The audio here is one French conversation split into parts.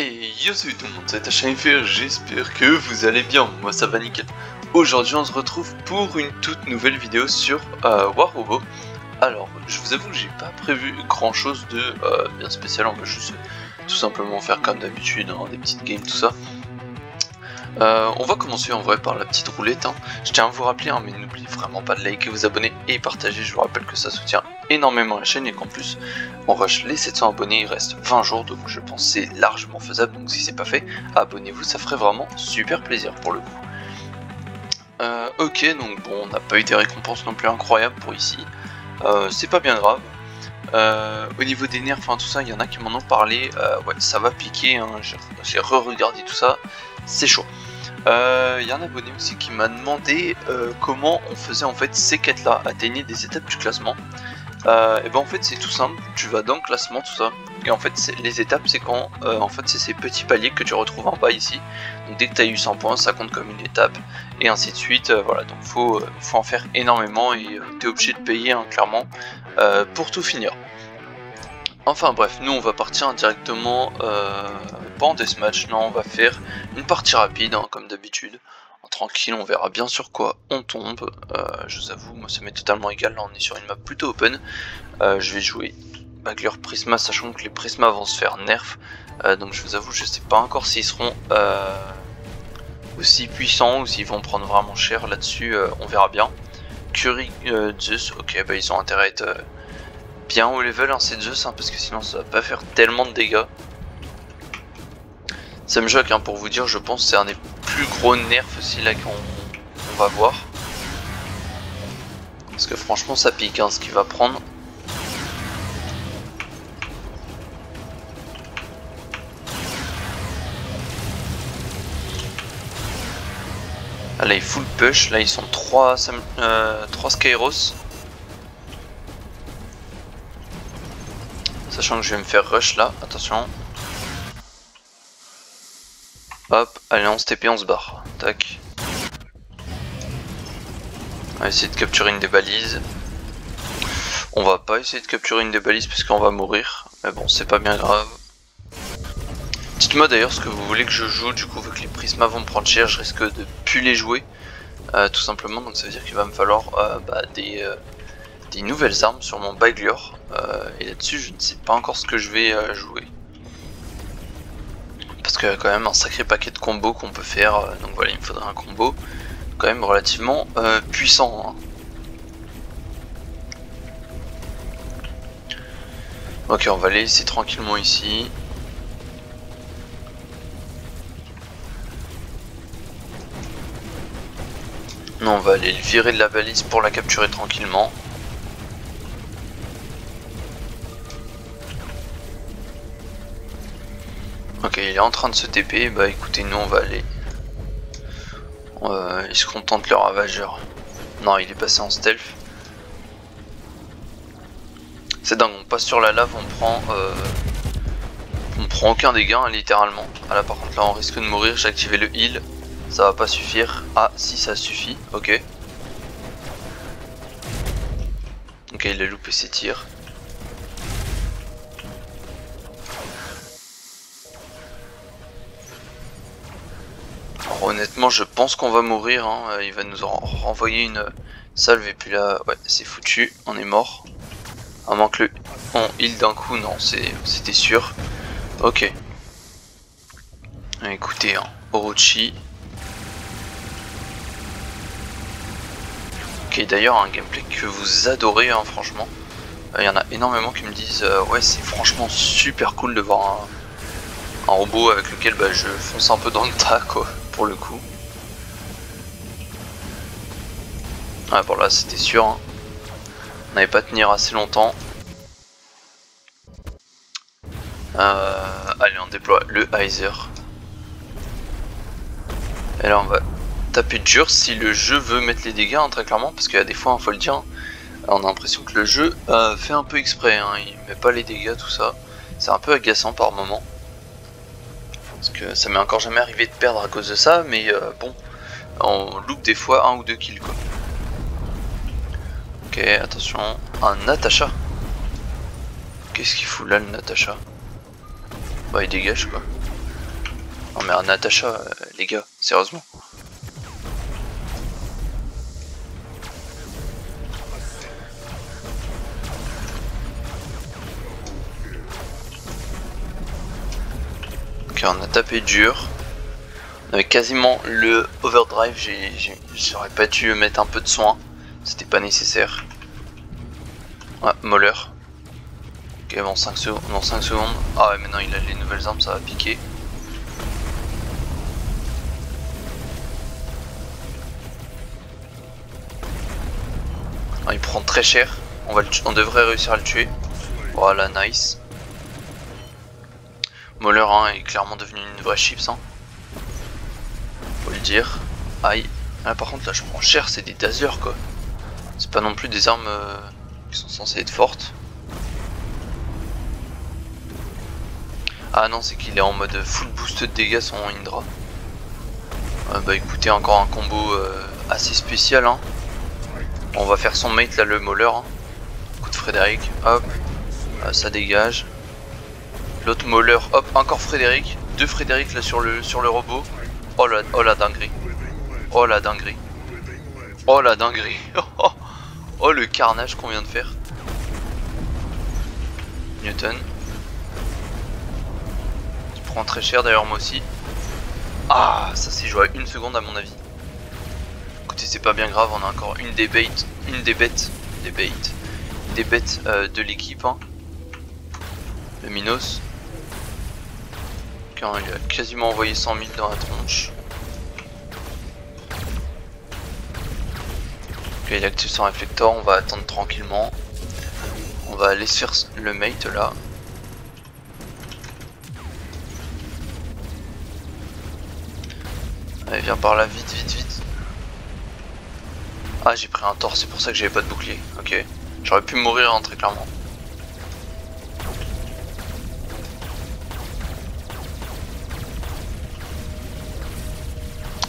Et yo salut tout le monde, c'est HMFR, j'espère que vous allez bien, moi ça va nickel. Aujourd'hui on se retrouve pour une toute nouvelle vidéo sur War Robot. Alors je vous avoue que j'ai pas prévu grand chose de bien spécial, on va juste tout simplement faire comme d'habitude, hein, des petites games tout ça. On va commencer en vrai par la petite roulette, hein. Je tiens à vous rappeler, hein, mais n'oubliez vraiment pas de liker, vous abonner et partager. Je vous rappelle que ça soutient énormément la chaîne et qu'en plus on rush les 700 abonnés, il reste 20 jours, donc je pense que c'est largement faisable. Donc si c'est pas fait, abonnez-vous, ça ferait vraiment super plaisir pour le coup. Ok, donc bon, on n'a pas eu des récompenses non plus incroyables pour ici, c'est pas bien grave. Au niveau des nerfs, enfin tout ça, il y en a qui m'en ont parlé, ouais ça va piquer, hein. J'ai re-regardé tout ça, c'est chaud. Il y a un abonné aussi qui m'a demandé comment on faisait en fait ces quêtes là, atteigner des étapes du classement. Et ben en fait c'est tout simple, tu vas dans le classement tout ça, et en fait les étapes c'est quand en fait c'est ces petits paliers que tu retrouves en bas ici. Donc dès que tu as eu 100 points ça compte comme une étape et ainsi de suite. Voilà, donc faut en faire énormément et tu es obligé de payer, hein, clairement, pour tout finir. Enfin bref, nous on va partir directement, pas en deathmatch, non, on va faire une partie rapide, hein, comme d'habitude, tranquille, on verra bien sur quoi on tombe. Je vous avoue, moi ça m'est totalement égal, là on est sur une map plutôt open. Je vais jouer Bagler Prisma, sachant que les Prisma vont se faire nerf, donc je vous avoue, je sais pas encore s'ils seront aussi puissants ou s'ils vont prendre vraiment cher là-dessus, on verra bien. Curie, Zeus, ok, bah ils ont intérêt à être bien haut level, hein, c'est Zeus, hein, parce que sinon ça va pas faire tellement de dégâts. Ça me choque, hein, pour vous dire, je pense que c'est un des plus gros nerfs aussi là qu'on va voir. Parce que franchement ça pique, hein, ce qu'il va prendre. Là il full push, là ils sont 3 Skyros. Sachant que je vais me faire rush là, attention. Hop, allez on se TP, on se barre. Tac. On va essayer de capturer une des balises. On va pas essayer de capturer une des balises parce qu'on va mourir. Mais bon, c'est pas bien grave. Dites-moi d'ailleurs ce que vous voulez que je joue. Du coup, vu que les prismas vont me prendre cher, je risque de plus les jouer. Tout simplement, donc ça veut dire qu'il va me falloir des nouvelles armes sur mon Bagler. Et là-dessus, je ne sais pas encore ce que je vais jouer. Parce qu'il y a quand même un sacré paquet de combos qu'on peut faire. Donc voilà, il me faudrait un combo quand même relativement puissant, hein. Ok, on va les laisser tranquillement ici. Non, on va aller le virer de la balise pour la capturer tranquillement. Ok, il est en train de se TP, bah écoutez, nous on va aller. Ils se contentent le ravageur. Non, il est passé en stealth. C'est dingue, on passe sur la lave, on prend aucun dégât, hein, littéralement. Ah là par contre là on risque de mourir, j'ai activé le heal. Ça va pas suffire. Ah si, ça suffit, ok. Ok, il a loupé ses tirs. Alors, honnêtement je pense qu'on va mourir, hein. Il va nous renvoyer une salve et puis là ouais c'est foutu, on est mort. À moins que on heal d'un coup, non c'était sûr. Ok. Écoutez, hein, Orochi. Ok, d'ailleurs un gameplay que vous adorez, hein, franchement. Il y en a énormément qui me disent ouais c'est franchement super cool de voir un robot avec lequel je fonce un peu dans le tas, quoi, pour le coup. Ah bon là c'était sûr, hein. On n'avait pas tenir assez longtemps. Allez on déploie le Heiser. Et là on va taper dur si le jeu veut mettre les dégâts, hein, très clairement, parce qu'il y a des fois, faut le dire, hein, on a l'impression que le jeu fait un peu exprès, hein, il met pas les dégâts, tout ça. C'est un peu agaçant par moment. Parce que ça m'est encore jamais arrivé de perdre à cause de ça, mais bon, on loupe des fois 1 ou 2 kills, quoi. Ok, attention, un Natasha. Qu'est-ce qu'il fout là le Natasha? Bah il dégage quoi. Non mais un Natacha, les gars, sérieusement. Ok, on a tapé dur. On avait quasiment le overdrive, j'aurais pas dû mettre un peu de soin. C'était pas nécessaire. Ouais, Mauler. Ok, bon, 5 secondes. Dans 5 secondes. Ah ouais, maintenant il a les nouvelles armes, ça va piquer. Ah, il prend très cher. On devrait réussir à le tuer. Voilà, nice. Mauler hein, est clairement devenu une vraie chips. Hein. Faut le dire. Aïe. Là, par contre, là, je prends cher, c'est des tasers quoi. C'est pas non plus des armes qui sont censées être fortes. Ah non, c'est qu'il est en mode full boost de dégâts son Indra. Bah écoutez, encore un combo assez spécial. Hein. On va faire son mate là, le Mauler. Hein. Coup de Frédéric, hop, ça dégage. L'autre Mauler, hop, encore Frédéric. Deux Frédéric là sur le robot. Oh la dinguerie. Oh la dinguerie. Oh la dinguerie. Oh le carnage qu'on vient de faire. Newton. Qui prend très cher d'ailleurs moi aussi. Ah ça s'est joué à 1 seconde à mon avis. Écoutez c'est pas bien grave, on a encore une des bêtes de l'équipe. Hein. Le Minos. Quand il a quasiment envoyé 100 000 dans la tronche. Ok, il active son réflecteur, on va attendre tranquillement. On va aller se faire le mate là. Allez, viens par là, vite, vite, vite. Ah, j'ai pris un tort, c'est pour ça que j'avais pas de bouclier. Ok, j'aurais pu mourir hein, très clairement.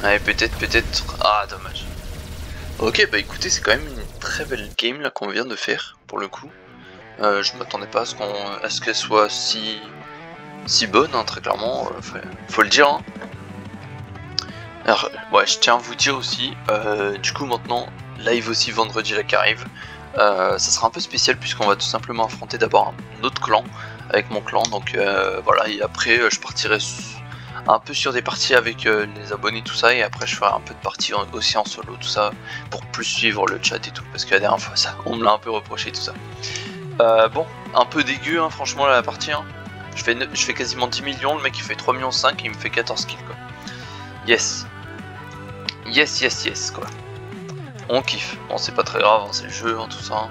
Allez, peut-être. Ah, dommage. Ok, bah écoutez, c'est quand même une très belle game là qu'on vient de faire pour le coup. Je m'attendais pas à ce qu'elle soit si bonne, hein, très clairement. Faut le dire. Hein. Alors, ouais, je tiens à vous dire aussi. Du coup, maintenant, live aussi vendredi là qui arrive. Ça sera un peu spécial puisqu'on va tout simplement affronter d'abord un autre clan avec mon clan. Donc voilà, et après, je partirai un peu sur des parties avec les abonnés tout ça et après je ferai un peu de parties aussi en solo tout ça pour plus suivre le chat et tout parce que la dernière fois ça on me l'a un peu reproché tout ça. Bon, un peu dégueu hein, franchement la partie hein. Je fais quasiment 10 millions, le mec il fait 3 millions 5 et il me fait 14 kills quoi. Yes. Yes quoi. On kiffe. Bon c'est pas très grave, hein, c'est le jeu hein, tout ça. Hein.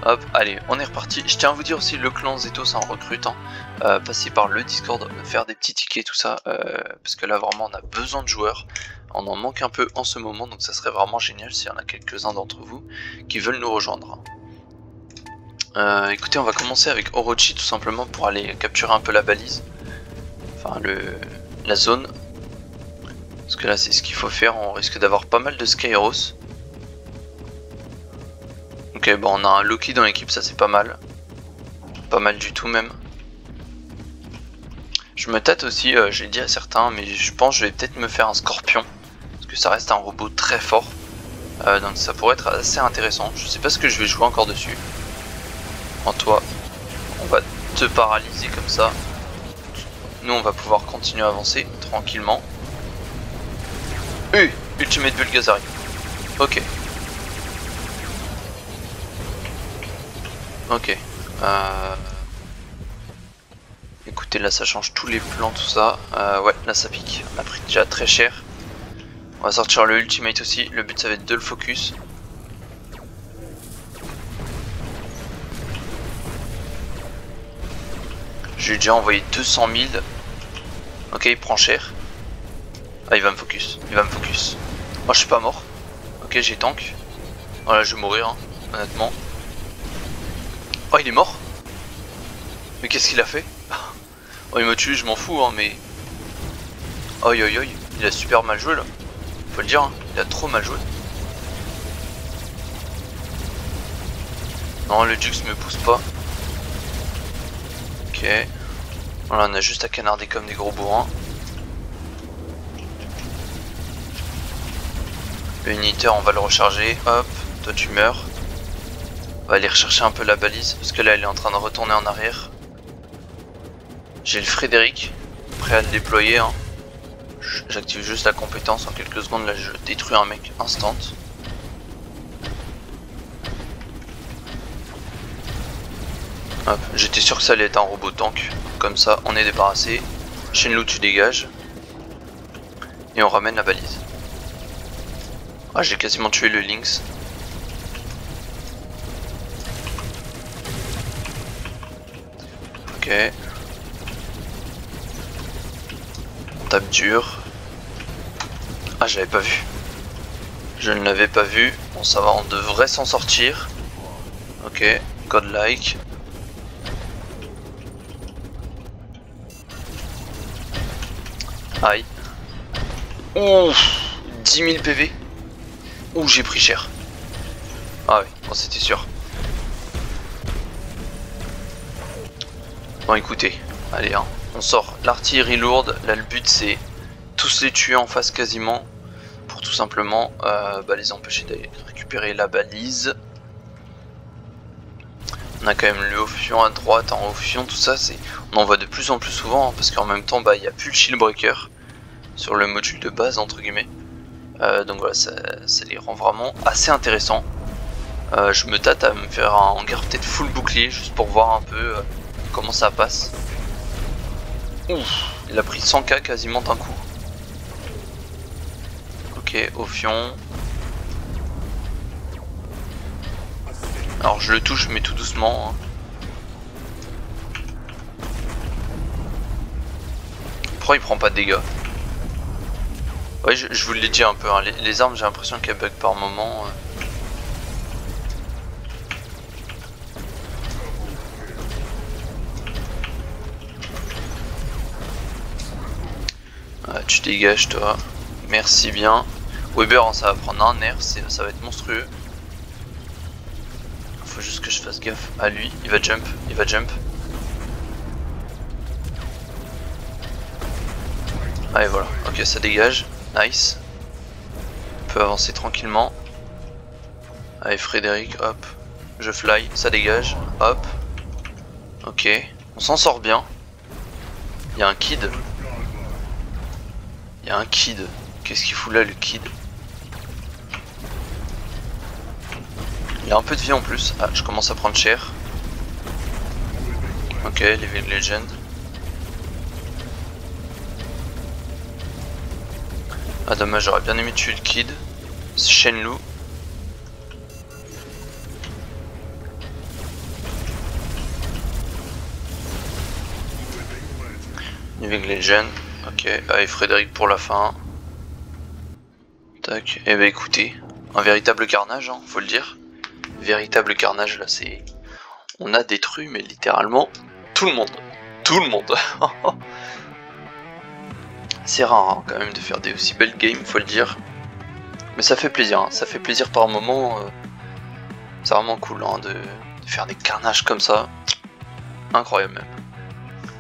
Hop, allez, on est reparti. Je tiens à vous dire aussi, le clan Zeto, ça en recrute. Hein. Passez par le Discord, faire des petits tickets, tout ça. Parce que là, vraiment, on a besoin de joueurs. On en manque un peu en ce moment, donc ça serait vraiment génial s'il y en a quelques-uns d'entre vous qui veulent nous rejoindre. Écoutez, on va commencer avec Orochi, tout simplement, pour aller capturer un peu la balise. Enfin, la zone. Parce que là, c'est ce qu'il faut faire. On risque d'avoir pas mal de Skyros. Ok, bon, on a un Loki dans l'équipe, ça c'est pas mal. Pas mal du tout même. Je me tâte aussi, j'ai dit à certains, mais je pense que je vais peut-être me faire un Scorpion. Parce que ça reste un robot très fort. Donc ça pourrait être assez intéressant. Je sais pas ce que je vais jouer encore dessus. En toi, on va te paralyser comme ça. Nous on va pouvoir continuer à avancer tranquillement. Ultimate Bulgazari. Ok. Ok. Écoutez, là ça change tous les plans, tout ça. Ouais, là ça pique. On a pris déjà très cher. On va sortir le ultimate aussi. Le but ça va être de le focus. J'ai déjà envoyé 200 000. Ok, il prend cher. Ah, il va me focus. Oh, je suis pas mort. Ok, j'ai tank. Voilà, je vais mourir, hein, honnêtement. Oh, il est mort. Mais qu'est-ce qu'il a fait? Oh, il m'a tué, je m'en fous, hein, mais... Oi, il a super mal joué, là. Faut le dire, hein, il a trop mal joué. Non, le Jux me pousse pas. Ok. Voilà, on a juste à canarder comme des gros bourrins. Le Uniter, on va le recharger. Hop, toi tu meurs. On va aller rechercher un peu la balise, parce que là elle est en train de retourner en arrière. J'ai le Frédéric, prêt à le déployer. Hein. J'active juste la compétence, en quelques secondes là je détruis un mec instant. J'étais sûr que ça allait être un robot tank, comme ça on est débarrassé. Shenlou tu dégages. Et on ramène la balise. Ah, j'ai quasiment tué le Lynx. Ok. On tape dur. Ah, je l'avais pas vu. Je ne l'avais pas vu. Bon, ça va, on devrait s'en sortir. Ok, godlike. Aïe. Ouh, 10 000 PV. Ouh, j'ai pris cher. Ah oui, bon, c'était sûr. Bon, écoutez, allez, hein, on sort l'artillerie lourde. Là, le but, c'est tous les tuer en face quasiment. Pour tout simplement les empêcher d'aller récupérer la balise. On a quand même le Ophion à droite, en Ophion, tout ça, on en voit de plus en plus souvent, hein, parce qu'en même temps, il n'y a plus le shield breaker sur le module de base, entre guillemets. Donc voilà, ça les rend vraiment assez intéressants. Je me tâte à me faire un hangar peut-être full bouclier, juste pour voir un peu comment ça passe. Ouf, il a pris 100k quasiment d'un coup. Ok, Ophion. Alors je le touche mais tout doucement. Hein. Pourquoi il prend pas de dégâts? Ouais, je vous l'ai dit un peu, hein. Les armes j'ai l'impression qu'elles bug par moment. Tu dégages toi. Merci bien. Weber, hein, ça va prendre un nerf, ça va être monstrueux. Faut juste que je fasse gaffe à lui, il va jump, Allez voilà, ok ça dégage, nice. On peut avancer tranquillement. Allez Frédéric, hop, je fly, ça dégage, hop. Ok, on s'en sort bien. Il y a un kid. Qu'est-ce qu'il fout là le kid? Il a un peu de vie en plus. Ah, je commence à prendre cher. Ok, Living Legend. Ah dommage, j'aurais bien aimé tuer le kid. Shenlou. Living Legend. Ok, allez Frédéric pour la fin. Tac, et bah écoutez, un véritable carnage, hein, faut le dire. Véritable carnage là, c'est... On a détruit mais littéralement tout le monde. C'est rare hein, quand même de faire des aussi belles games, faut le dire. Mais ça fait plaisir, hein. Ça fait plaisir par moment. C'est vraiment cool hein, de faire des carnages comme ça. Incroyable même.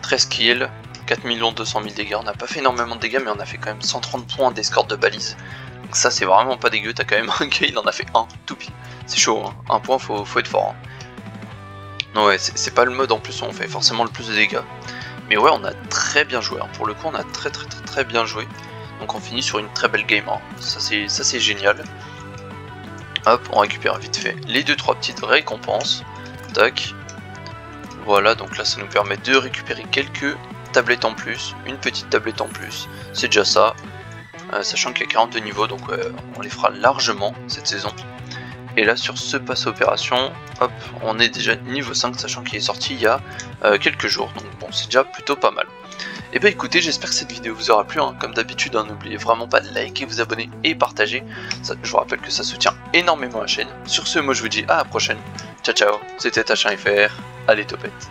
13 kills, 4 200 000 dégâts. On n'a pas fait énormément de dégâts mais on a fait quand même 130 points d'escorte de balise. Donc ça c'est vraiment pas dégueu, t'as quand même un gars, il en a fait un, tout pile. C'est chaud, hein. Un point faut être fort. Hein. Non ouais, c'est pas le mode en plus où on fait forcément le plus de dégâts. Mais ouais, on a très bien joué. Hein. Pour le coup, on a très bien joué. Donc on finit sur une très belle game. Hein. Ça c'est génial. Hop, on récupère vite fait les 2-3 petites récompenses. Tac. Voilà, donc là ça nous permet de récupérer quelques tablettes en plus. Une petite tablette en plus. C'est déjà ça. Sachant qu'il y a 42 niveaux, donc on les fera largement cette saison. Et là sur ce pass opération, hop, on est déjà niveau 5, sachant qu'il est sorti il y a quelques jours. Donc bon, c'est déjà plutôt pas mal. Et bah écoutez, j'espère que cette vidéo vous aura plu. Hein. Comme d'habitude, hein, n'oubliez vraiment pas de liker, vous abonner et partager. Ça, je vous rappelle que ça soutient énormément la chaîne. Sur ce, moi je vous dis à la prochaine. Ciao ciao, c'était Tachin FR. Allez topette.